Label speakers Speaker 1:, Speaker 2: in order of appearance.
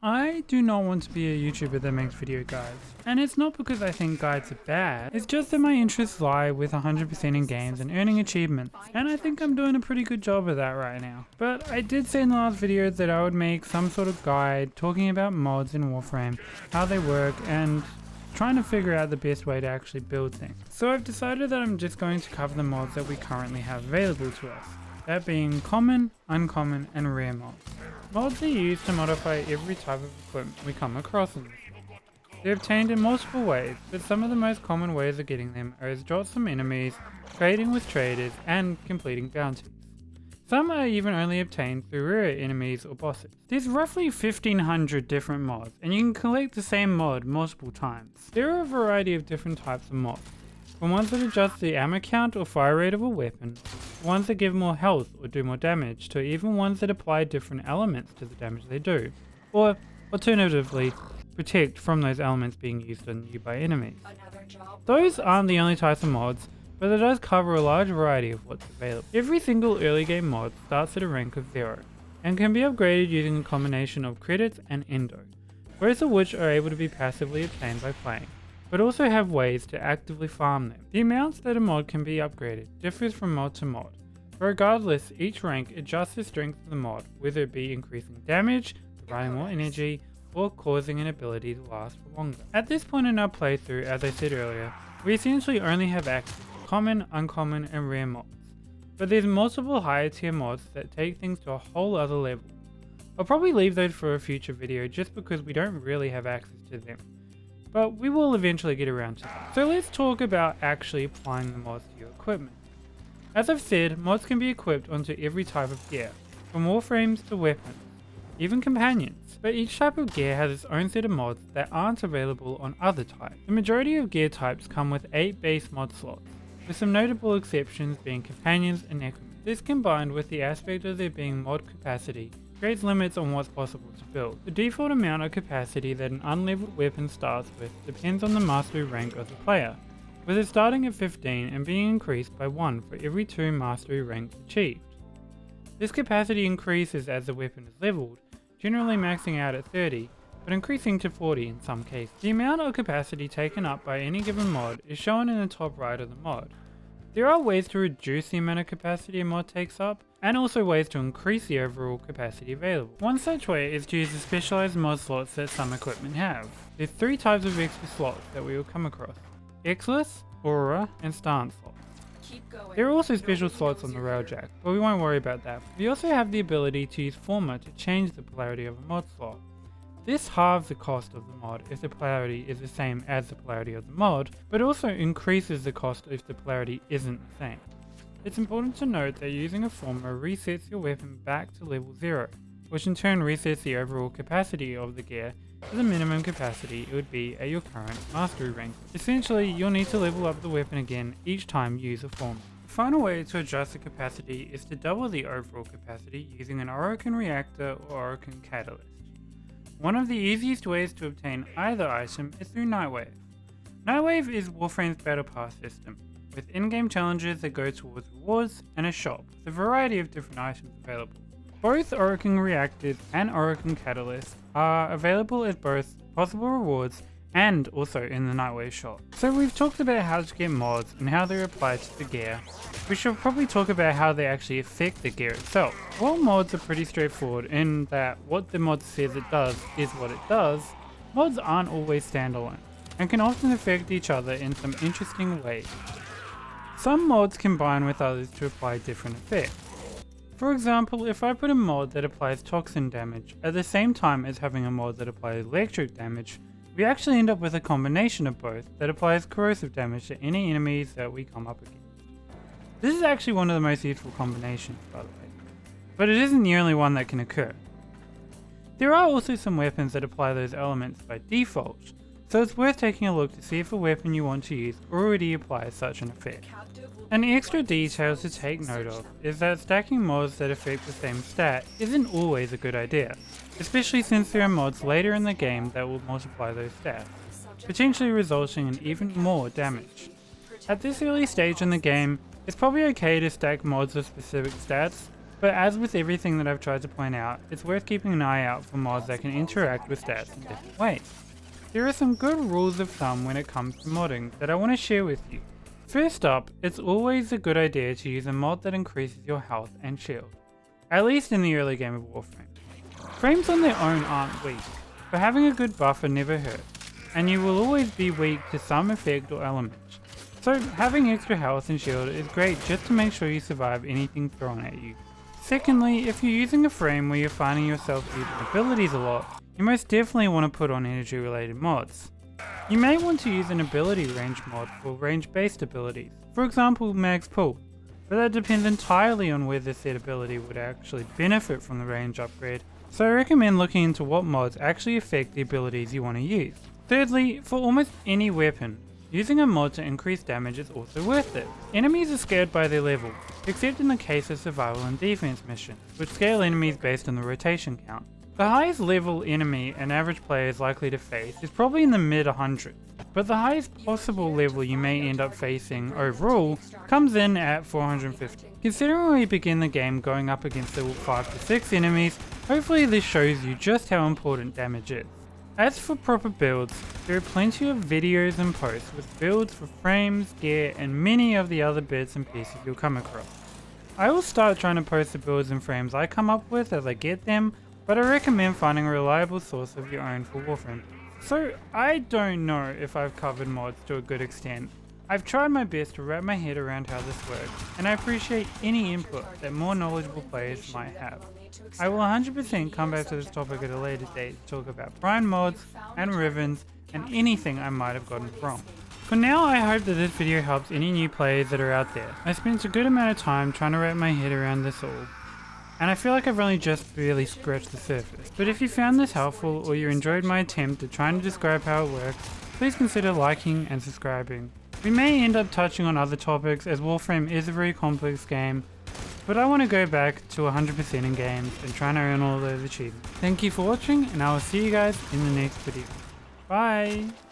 Speaker 1: I do not want to be a YouTuber that makes video guides, and it's not because I think guides are bad, it's just that my interests lie with 100% in games and earning achievements, and I think I'm doing a pretty good job of that right now. But I did say in the last video that I would make some sort of guide talking about mods in Warframe, how they work, and trying to figure out the best way to actually build things. So I've decided that I'm just going to cover the mods that we currently have available to us, that being common, uncommon, and rare mods. Mods are used to modify every type of equipment we come across in this. They're obtained in multiple ways, but some of the most common ways of getting them are as drops from enemies, trading with traders, and completing bounties. Some are even only obtained through rare enemies or bosses. There's roughly 1500 different mods, and you can collect the same mod multiple times. There are a variety of different types of mods, from ones that adjust the ammo count or fire rate of a weapon, to ones that give more health or do more damage, to even ones that apply different elements to the damage they do, or alternatively, protect from those elements being used on you by enemies. Those aren't the only types of mods, but it does cover a large variety of what's available. Every single early game mod starts at a rank of 0, and can be upgraded using a combination of credits and endo, both of which are able to be passively obtained by playing, but also have ways to actively farm them. The amounts that a mod can be upgraded differs from mod to mod, but regardless, each rank adjusts the strength of the mod, whether it be increasing damage, providing more energy, or causing an ability to last for longer. At this point in our playthrough, as I said earlier, we essentially only have access to common, uncommon, and rare mods, but there's multiple higher tier mods that take things to a whole other level. I'll probably leave those for a future video just because we don't really have access to them, but we will eventually get around to that. So let's talk about actually applying the mods to your equipment. As I've said, mods can be equipped onto every type of gear, from warframes to weapons, even companions, but each type of gear has its own set of mods that aren't available on other types. The majority of gear types come with 8 base mod slots, with some notable exceptions being companions and necromants. This, combined with the aspect of there being mod capacity, creates limits on what's possible to build. The default amount of capacity that an unleveled weapon starts with depends on the mastery rank of the player, with it starting at 15 and being increased by 1 for every 2 mastery ranks achieved. This capacity increases as the weapon is leveled, generally maxing out at 30, but increasing to 40 in some cases. The amount of capacity taken up by any given mod is shown in the top right of the mod. There are ways to reduce the amount of capacity a mod takes up, and also ways to increase the overall capacity available. One such way is to use the specialized mod slots that some equipment have. There's 3 types of extra slots that we will come across: Exilus, Aura, and Stance slots. There are also special slots on the railjack, but we won't worry about that. We also have the ability to use Forma to change the polarity of a mod slot. This halves the cost of the mod if the polarity is the same as the polarity of the mod, but also increases the cost if the polarity isn't the same. It's important to note that using a Forma resets your weapon back to level 0, which in turn resets the overall capacity of the gear to the minimum capacity it would be at your current mastery rank. Essentially, you'll need to level up the weapon again each time you use a Forma. The final way to adjust the capacity is to double the overall capacity using an Orokin reactor or Orokin catalyst. One of the easiest ways to obtain either item is through Nightwave. Nightwave is Warframe's battle pass system, with in-game challenges that go towards rewards and a shop with a variety of different items available. Both Orokin reactors and Orokin catalysts are available as both possible rewards and also in the Nightwave shop. So we've talked about how to get mods and how they're applied to the gear. We should probably talk about how they actually affect the gear itself. While mods are pretty straightforward in that what the mod says it does is what it does, mods aren't always standalone and can often affect each other in some interesting ways. Some mods combine with others to apply different effects. For example, if I put a mod that applies toxin damage at the same time as having a mod that applies electric damage, we actually end up with a combination of both that applies corrosive damage to any enemies that we come up against. This is actually one of the most useful combinations, by the way, but it isn't the only one that can occur. There are also some weapons that apply those elements by default, so it's worth taking a look to see if a weapon you want to use already applies such an effect. An extra detail to take note of is that stacking mods that affect the same stat isn't always a good idea, especially since there are mods later in the game that will multiply those stats, potentially resulting in even more damage. At this early stage in the game, it's probably okay to stack mods of specific stats, But as with everything that I've tried to point out, it's worth keeping an eye out for mods that can interact with stats in different ways. There are some good rules of thumb when it comes to modding that I want to share with you. First up, it's always a good idea to use a mod that increases your health and shield, at least in the early game of Warframe. Frames on their own aren't weak, but having a good buffer never hurts, and you will always be weak to some effect or element. So having extra health and shield is great just to make sure you survive anything thrown at you. Secondly, if you're using a frame where you're finding yourself using abilities a lot, you most definitely want to put on energy related mods. You may want to use an ability range mod for range based abilities, for example max pull, but that depends entirely on whether said ability would actually benefit from the range upgrade, so I recommend looking into what mods actually affect the abilities you want to use. Thirdly, for almost any weapon, using a mod to increase damage is also worth it. Enemies are scaled by their level, except in the case of survival and defense missions, which scale enemies based on the rotation count. The highest level enemy an average player is likely to face is probably in the mid 100s, but the highest possible level you may end up facing overall comes in at 450. Considering we begin the game going up against level 5 to 6 enemies, hopefully this shows you just how important damage is. As for proper builds, there are plenty of videos and posts with builds for frames, gear, and many of the other bits and pieces you'll come across. I will start trying to post the builds and frames I come up with as I get them, but I recommend finding a reliable source of your own for Warframe. So I don't know if I've covered mods to a good extent. I've tried my best to wrap my head around how this works, and I appreciate any input that more knowledgeable players might have. I will 100% come back to this topic at a later date to talk about prime mods and ribbons and anything I might have gotten wrong. For now, I hope that this video helps any new players that are out there. I spent a good amount of time trying to wrap my head around this all, and I feel like I've only just barely scratched the surface. But if you found this helpful or you enjoyed my attempt at trying to describe how it works, please consider liking and subscribing. We may end up touching on other topics as Warframe is a very complex game, but I want to go back to 100% in games and try to earn all those achievements. Thank you for watching, and I will see you guys in the next video. Bye!